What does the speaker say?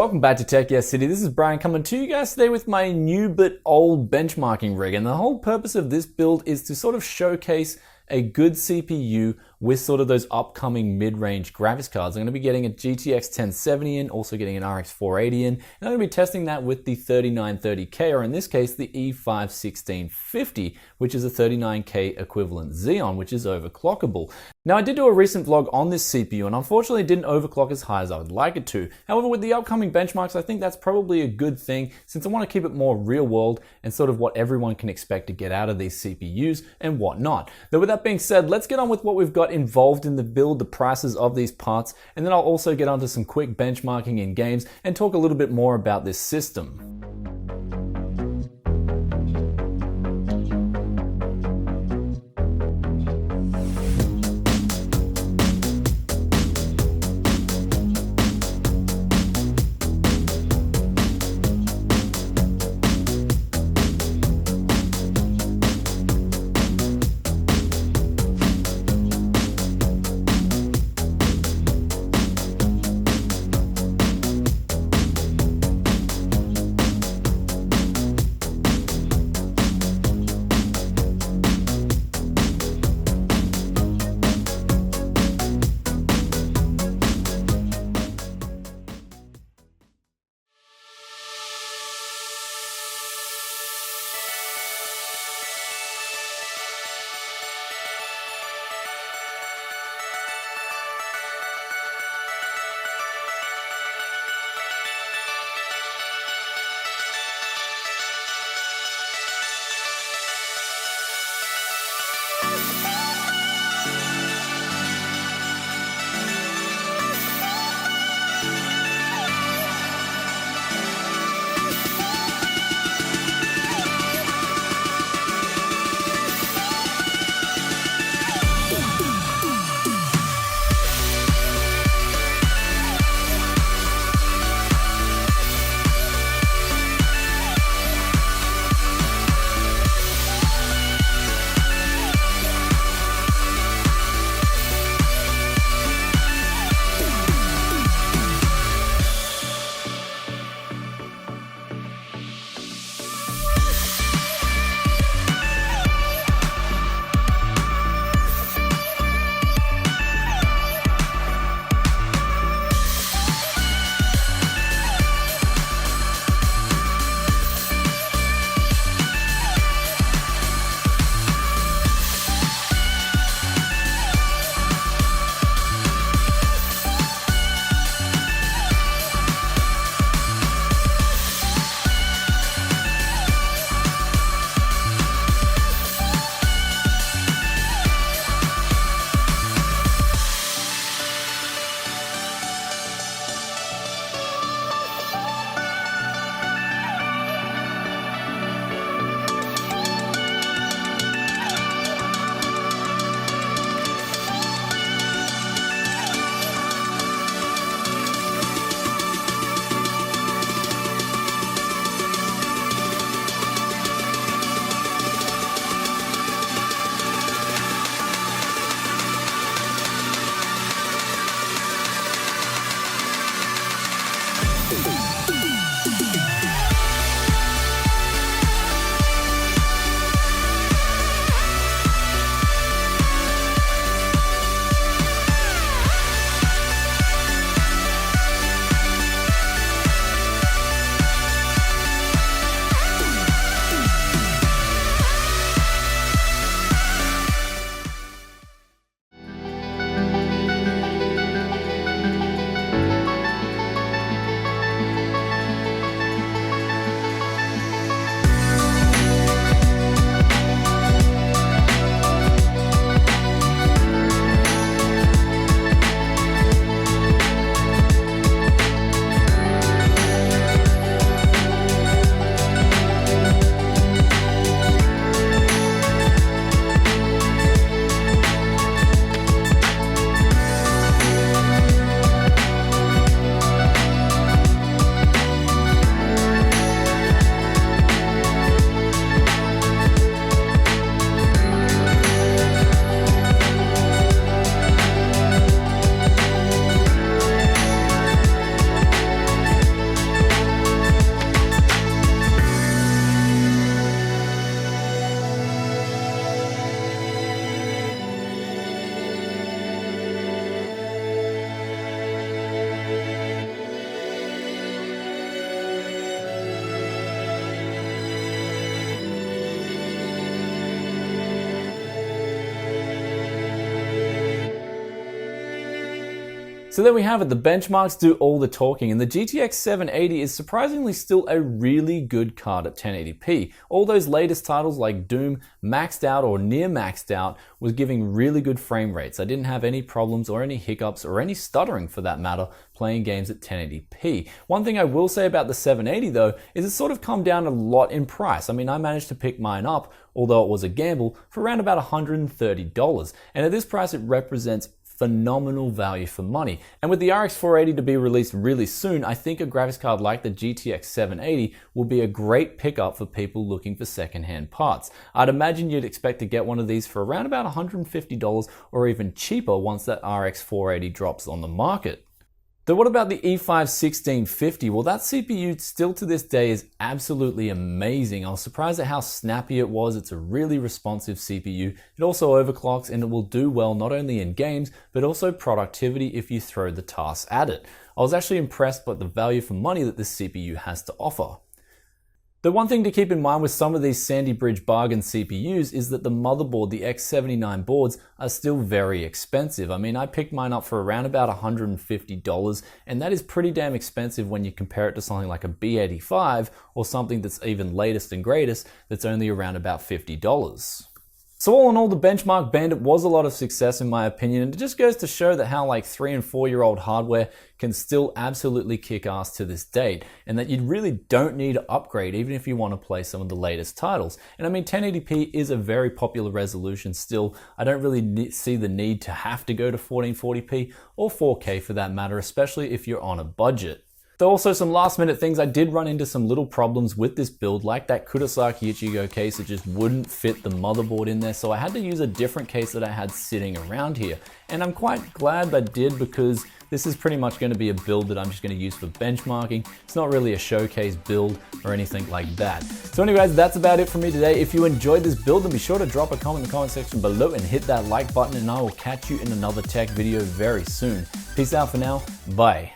Welcome back to Tech Yes City. This is Brian coming to you guys today with my new but old benchmarking rig. And the whole purpose of this build is to sort of showcase a good CPU with sort of those upcoming mid-range graphics cards. I'm going to be getting a GTX 1070 in, also getting an RX 480 in, and I'm going to be testing that with the 3930K, or in this case, the E5-1650, which is a 39K equivalent Xeon, which is overclockable. Now, I did do a recent vlog on this CPU, and unfortunately it didn't overclock as high as I would like it to. However, with the upcoming benchmarks, I think that's probably a good thing, since I want to keep it more real world and sort of what everyone can expect to get out of these CPUs and whatnot. Though with that being said, let's get on with what we've got involved in the build, the prices of these parts, and then I'll also get onto some quick benchmarking in games and talk a little bit more about this system. So there we have it, the benchmarks do all the talking, and the GTX 780 is surprisingly still a really good card at 1080p. All those latest titles like Doom, maxed out or near maxed out, was giving really good frame rates. I didn't have any problems or any hiccups or any stuttering for that matter playing games at 1080p. One thing I will say about the 780 though, is it's sort of come down a lot in price. I mean, I managed to pick mine up, although it was a gamble, for around about $130. And at this price it represents phenomenal value for money. And with the RX 480 to be released really soon, I think a graphics card like the GTX 780 will be a great pickup for people looking for secondhand parts. I'd imagine you'd expect to get one of these for around about $150 or even cheaper once that RX 480 drops on the market. So what about the E5-1650? Well, that CPU still to this day is absolutely amazing. I was surprised at how snappy it was. It's a really responsive CPU. It also overclocks and it will do well not only in games, but also productivity if you throw the tasks at it. I was actually impressed by the value for money that this CPU has to offer. The one thing to keep in mind with some of these Sandy Bridge bargain CPUs is that the motherboard, the X79 boards, are still very expensive. I mean, I picked mine up for around about $150, and that is pretty damn expensive when you compare it to something like a B85 or something that's even latest and greatest that's only around about $50. So all in all, the benchmark Bandit was a lot of success in my opinion, and it just goes to show that how like 3 and 4 year old hardware can still absolutely kick ass to this date, and that you really don't need to upgrade even if you want to play some of the latest titles. And I mean, 1080p is a very popular resolution still. I don't really see the need to have to go to 1440p or 4K for that matter, especially if you're on a budget. There are also some last minute things. I did run into some little problems with this build, like that Kudasaki Ichigo case. It just wouldn't fit the motherboard in there, so I had to use a different case that I had sitting around here. And I'm quite glad I did, because this is pretty much going to be a build that I'm just going to use for benchmarking. It's not really a showcase build or anything like that. So anyways, that's about it for me today. If you enjoyed this build, then be sure to drop a comment in the comment section below and hit that like button, and I will catch you in another tech video very soon. Peace out for now. Bye.